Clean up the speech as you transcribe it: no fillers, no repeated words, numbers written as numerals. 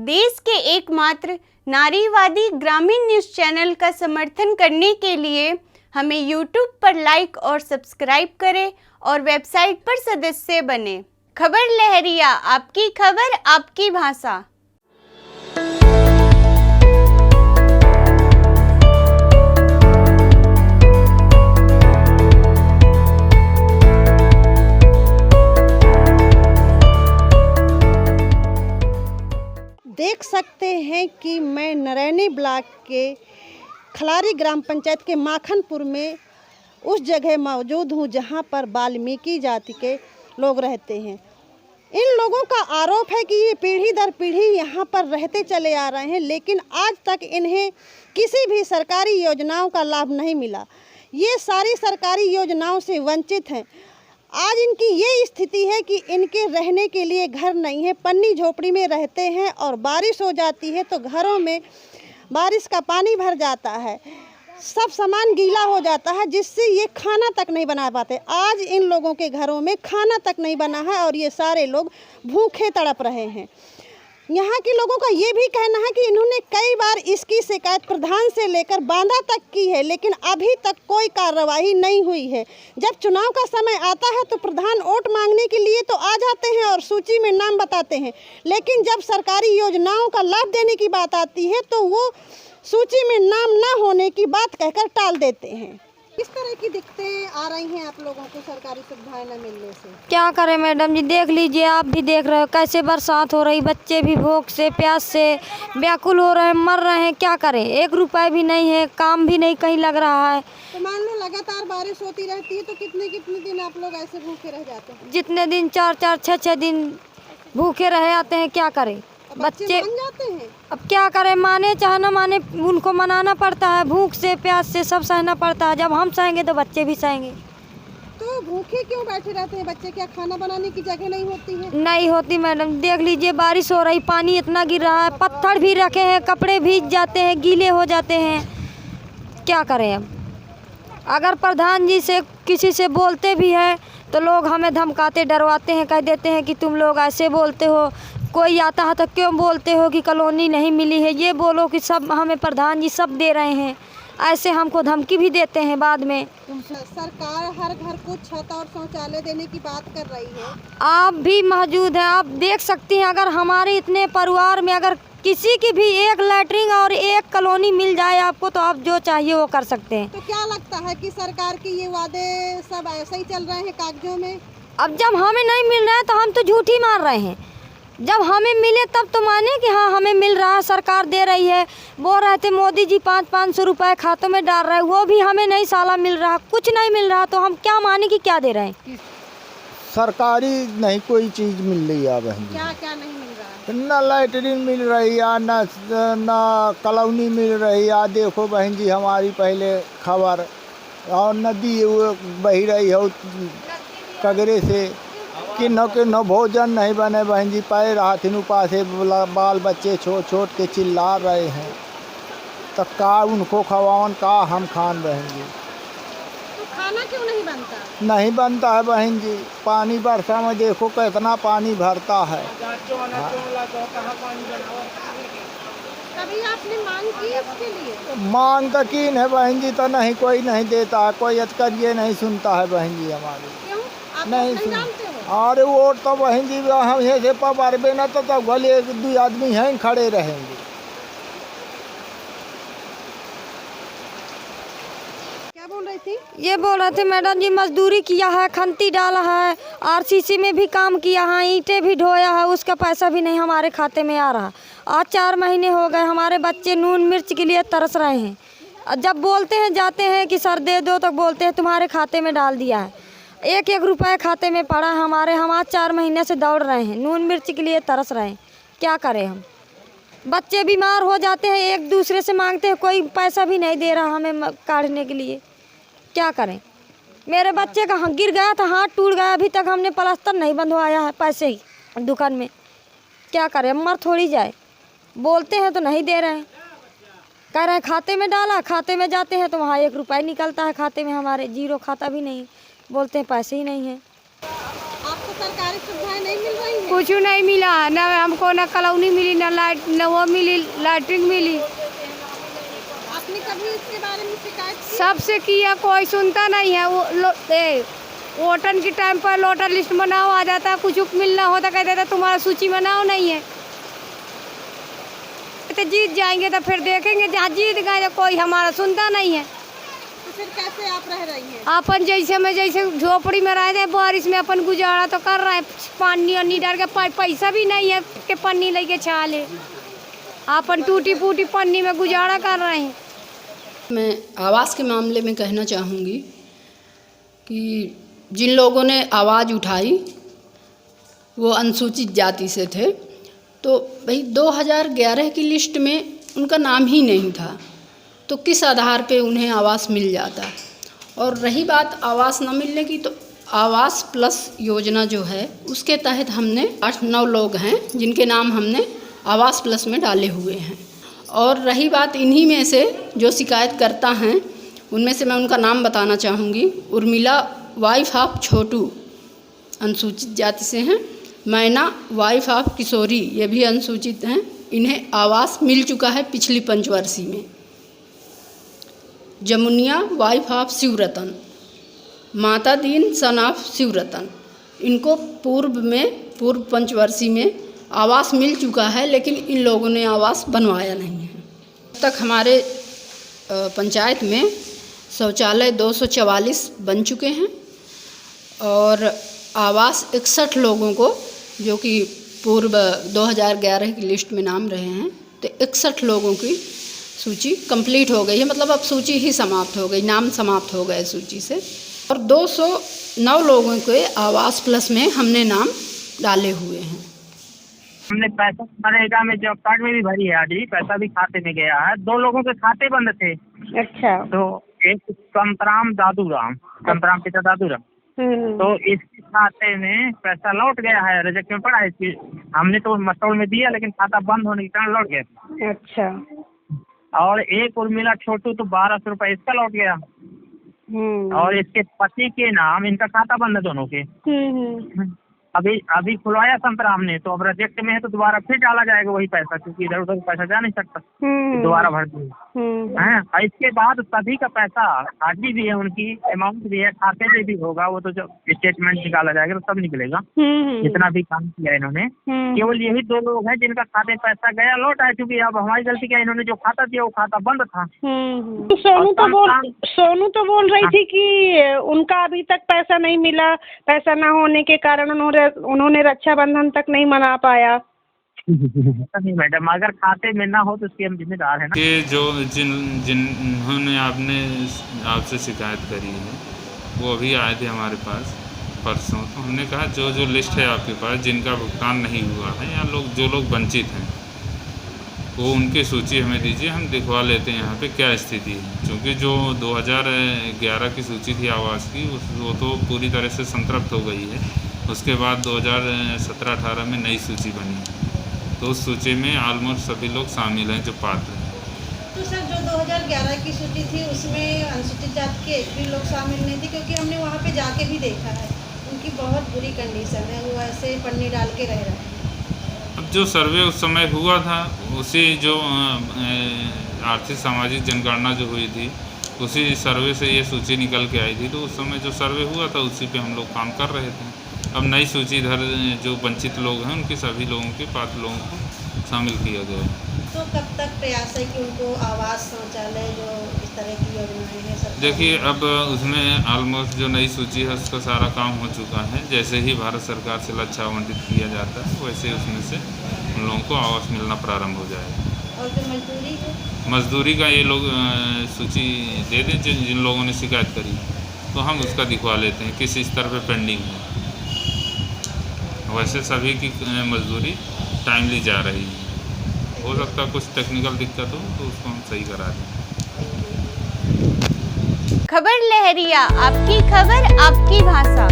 देश के एकमात्र नारीवादी ग्रामीण न्यूज़ चैनल का समर्थन करने के लिए हमें YouTube पर लाइक और सब्सक्राइब करें और वेबसाइट पर सदस्य बने। खबर लहरिया, आपकी खबर आपकी भाषा। देख सकते हैं कि मैं नरैनी ब्लॉक के खलारी ग्राम पंचायत के माखनपुर में उस जगह मौजूद हूँ जहाँ पर वाल्मीकि जाति के लोग रहते हैं। इन लोगों का आरोप है कि ये पीढ़ी दर पीढ़ी यहाँ पर रहते चले आ रहे हैं, लेकिन आज तक इन्हें किसी भी सरकारी योजनाओं का लाभ नहीं मिला। ये सारी सरकारी योजनाओं से वंचित हैं। आज इनकी ये स्थिति है कि इनके रहने के लिए घर नहीं है, पन्नी झोपड़ी में रहते हैं और बारिश हो जाती है तो घरों में बारिश का पानी भर जाता है, सब सामान गीला हो जाता है, जिससे ये खाना तक नहीं बना पाते। आज इन लोगों के घरों में खाना तक नहीं बना है और ये सारे लोग भूखे तड़प रहे हैं। यहाँ के लोगों का ये भी कहना है कि इन्होंने कई बार इसकी शिकायत प्रधान से लेकर बांदा तक की है, लेकिन अभी तक कोई कार्रवाई नहीं हुई है। जब चुनाव का समय आता है तो प्रधान वोट मांगने के लिए तो आ जाते हैं और सूची में नाम बताते हैं, लेकिन जब सरकारी योजनाओं का लाभ देने की बात आती है तो वो सूची में नाम ना होने की बात कहकर टाल देते हैं। किस तरह की दिक्कतें आ रही हैं आप लोगों को सरकारी सुविधाएं न मिलने से? क्या करें मैडम जी, देख लीजिए, आप भी देख रहे हो कैसे बरसात हो रही, बच्चे भी भूख से प्यास से व्याकुल हो रहे हैं, मर रहे हैं। क्या करें, 1 रुपए भी नहीं है, काम भी नहीं कहीं लग रहा है। तो मान लो लगातार बारिश होती रहती है तो कितने दिन आप लोग ऐसे भूखे रह जाते हैं? जितने दिन 4-4, 6-6 दिन भूखे रह आते हैं। क्या करें, बच्चे मान जाते हैं। अब क्या करें, माने चाहे ना माने उनको मनाना पड़ता है। भूख से प्यास से सब सहना पड़ता है। जब हम सहेंगे तो बच्चे भी सहेंगे। तो भूखे क्यों बैठे रहते हैं बच्चे? क्या खाना बनाने की जगह नहीं होती है? नहीं होती मैडम, देख लीजिए बारिश हो रही, पानी इतना गिर रहा है, पत्थर भी रखे हैं, कपड़े भीग जाते हैं, गीले हो जाते हैं। क्या करें अब? अगर प्रधान जी से किसी से बोलते भी हैं तो लोग हमें धमकाते डरवाते हैं, कह देते हैं कि तुम लोग ऐसे बोलते हो, कोई आता है तो क्यों बोलते हो कि कॉलोनी नहीं मिली है, ये बोलो कि सब हमें प्रधान जी सब दे रहे हैं, ऐसे हमको धमकी भी देते हैं बाद में। सरकार हर घर को छत और शौचालय देने की बात कर रही है। आप भी मौजूद हैं, आप देख सकती हैं, अगर हमारे इतने परिवार में अगर किसी की भी एक लैट्रिन और एक कॉलोनी मिल जाए आपको तो आप जो चाहिए वो कर सकते हैं। तो क्या लगता है कि सरकार के ये वादे सब ऐसे ही चल रहे हैं कागजों में? अब जब हमें नहीं मिल रहा है तो हम तो झूठ ही मार रहे हैं। जब हमें मिले तब तो माने कि हाँ हमें मिल रहा है, सरकार दे रही है। बोल रहे थे मोदी जी 500-500 रुपए खातों में डाल रहे हैं, वो भी हमें नहीं साला मिल रहा, कुछ नहीं मिल रहा, तो हम क्या माने कि क्या दे रहे हैं? सरकारी नहीं कोई चीज़ मिल रही है बहन जी। क्या क्या नहीं मिल रहा है? ना लैटरिन मिल रही है, ना कॉलोनी मिल रही है। देखो बहन जी, हमारी पहले खबर, और नदी बही रही है कगरे से, कि न भोजन नहीं बने बहन जी। पैर हाथिन उपासे बाल बच्चे छोट छोट के चिल्ला रहे हैं, तो का उनको खवावन का हम खान बहन जी। तो खाना क्यों नहीं बनता? नहीं बनता है बहन जी। पानी वर्षा में देखो कितना पानी भरता है। कभी आपने मांग की इसके लिए? मांग तो की है बहन जी, तो नहीं कोई नहीं देता है, कोई करिए नहीं सुनता है बहन जी हमारी। क्यों? आप नहीं नहीं जानते हो? अरे वोट तो बहन जी हम यहाँ से पवारबे न तो भले 1-2 आदमी हैं खड़े रहेंगे। क्या बोल रही थी? ये बोल रहे थे मैडम जी, मजदूरी किया है, खंती डाला है, आरसीसी में भी काम किया है, ईंटें भी ढोया है, उसका पैसा भी नहीं हमारे खाते में आ रहा। आज 4 महीने हो गए, हमारे बच्चे नून मिर्च के लिए तरस रहे हैं। जब बोलते हैं जाते हैं कि सर दे दो, तो बोलते हैं तुम्हारे खाते में डाल दिया है। 1-1 रुपये खाते में पड़ा है हमारे। हम आज 4 महीने से दौड़ रहे हैं, नून मिर्च के लिए तरस रहे हैं। क्या करें हम? बच्चे बीमार हो जाते हैं, एक दूसरे से मांगते हैं, कोई पैसा भी नहीं दे रहा हमें काटने के लिए। क्या करें? मेरे बच्चे का गिर गया था, हाथ टूट गया, अभी तक हमने प्लास्टर नहीं बंधवाया है, पैसे ही दुकान में। क्या करें, मर थोड़ी जाए। बोलते हैं तो नहीं दे रहे हैं, कह रहे हैं खाते में डाला, खाते में जाते हैं तो वहाँ 1 रुपया निकलता है खाते में, हमारे जीरो खाता भी नहीं, बोलते हैं पैसे ही नहीं है। आपको सरकारी सुविधाएं नहीं मिल रही हैं? कुछ नहीं मिला, न हमको न कॉलोनी मिली, न लाइट, न वो मिली, लैट्रिन मिली। आपने कभी इसके बारे में शिकायत की? सबसे किया, कोई सुनता नहीं है। वोटन के टाइम पर वोटर लिस्ट बनाओ आ जाता, कुछ मिलना होता कहते थे तुम्हारा सूची बनाओ नहीं है। तो जीत जाएंगे तो फिर देखेंगे, जहाँ जीत गए तो कोई हमारा सुनता नहीं है। तो फिर कैसे आप रह रही हैं? अपन जैसे झोपड़ी में रह रहे, बारिश में अपन गुजारा तो कर रहे हैं। पानी और डाल के पैसा भी नहीं है कि पन्नी लेके छा ले, अपन टूटी फूटी पन्नी में गुजारा कर रहे हैं। मैं आवास के मामले में कहना चाहूँगी कि जिन लोगों ने आवाज़ उठाई वो अनुसूचित जाति से थे, तो भाई 2011 की लिस्ट में उनका नाम ही नहीं था, तो किस आधार पे उन्हें आवास मिल जाता। और रही बात आवास न मिलने की, तो आवास प्लस योजना जो है उसके तहत हमने 8-9 लोग हैं जिनके नाम हमने आवास प्लस में डाले हुए हैं। और रही बात इन्हीं में से जो शिकायत करता हैं, उनमें से मैं उनका नाम बताना चाहूँगी। उर्मिला वाइफ ऑफ छोटू अनुसूचित जाति से हैं, मैना वाइफ ऑफ किशोरी ये भी अनुसूचित हैं, इन्हें आवास मिल चुका है पिछली पंचवर्षीय में। जमुनिया वाइफ ऑफ शिवरतन, माता दीन सन ऑफ शिवरतन, इनको पूर्व पंचवर्षीय में आवास मिल चुका है, लेकिन इन लोगों ने आवास बनवाया नहीं है। अब तक हमारे पंचायत में शौचालय 244 बन चुके हैं और आवास 61 लोगों को, जो कि पूर्व 2011 की लिस्ट में नाम रहे हैं, तो 61 लोगों की सूची कंप्लीट हो गई है। मतलब अब सूची ही समाप्त हो गई, नाम समाप्त हो गए सूची से। और 209 लोगों के आवास प्लस में हमने नाम डाले हुए हैं। हमने पैसा मनरेगा में जॉब कार्ड में भी भरी है, आज भी पैसा भी खाते में गया है। 2 लोगों के खाते बंद थे। अच्छा। तो एक कंतराम पिता दादूराम, तो इसके खाते में पैसा लौट गया है, रिजेक्ट में पड़ा है। हमने तो मस्टोल में दिया, लेकिन खाता बंद होने के कारण लौट गया। अच्छा। और एक उर्मिला छोटू तो 1200 रुपये इसका लौट गया। और इसके पति के नाम, इनका खाता बंद है दोनों के। अभी खुलवाया संतराम ने, तो अब रिजेक्ट में है, तो दोबारा फिर डाला जाएगा वही पैसा, क्योंकि इधर उधर पैसा जा नहीं सकता, दोबारा भर दिए। इसके बाद सभी का पैसा आरडी भी है, उनकी अमाउंट भी है, खाते में भी होगा, वो तो जब स्टेटमेंट निकाला जाएगा तो सब निकलेगा जितना भी काम किया इन्होंने। केवल यही 2 लोग हैं जिनका खाते पैसा गया लौट आया, क्योंकि अब हमारी गलती क्या, इन्होंने जो खाता दिया वो खाता बंद था। सोनू तो बोल रही थी कि उनका अभी तक पैसा नहीं मिला, पैसा न होने के कारण उन्होंने रक्षाबंधन तक नहीं मना पाया। नहीं मैडम, अगर खाते में ना हो तो उसके हम जिम्मेदार है ना। ये जो जिन्होंने आपसे शिकायत करी है, वो अभी आए थे हमारे पास परसों। तो हमने कहा जो लिस्ट है आपके पास जिनका भुगतान नहीं हुआ है या जो लोग वंचित हैं, वो उनकी सूची हमें दीजिए, हम दिखवा लेते हैं यहाँ पे क्या स्थिति है। क्योंकि जो 2011 की सूची थी आवास की, वो तो पूरी तरह से संतृप्त हो गई है। उसके बाद 2017-18 में नई सूची बनी, तो उस सूची में ऑलमोस्ट सभी लोग शामिल हैं जो पात्र हैं। तो सर, जो 2011 की सूची थी उसमें अनुसूचित जाति के एक भी लोग शामिल नहीं थे, क्योंकि हमने वहाँ पे जाके भी देखा है, उनकी बहुत बुरी कंडीशन है, वो ऐसे पन्नी डाल के रह रहे हैं। अब जो सर्वे उस समय हुआ था, उसी जो आर्थिक सामाजिक जनगणना जो हुई थी, उसी सर्वे से ये सूची निकल के आई थी। तो उस समय जो सर्वे हुआ था उसी पे हम लोग काम कर रहे थे। अब नई सूची इधर जो वंचित लोग हैं उनके सभी लोगों के पात्र लोगों को शामिल किया गया है। तो कब तक प्रयास है कि उनको आवास, शौचालय, जो इस तरह की योजनाएं हैं सब? देखिए, अब उसमें ऑलमोस्ट जो नई सूची है उसका सारा काम हो चुका है। जैसे ही भारत सरकार से लक्ष्य आवंटित किया जाता है, वैसे उसमें से उन लोगों को आवास मिलना प्रारंभ हो जाएगा। और जो मजदूरी है, मजदूरी का ये लोग सूची दे दें जिन लोगों ने शिकायत करी, तो हम उसका दिखवा लेते हैं किस स्तर पे पेंडिंग है। वैसे सभी की मजदूरी टाइमली जा रही है। हो सकता है कुछ टेक्निकल दिक्कत हो तो उसको हम सही करा दें। खबर लहरिया, आपकी खबर आपकी भाषा।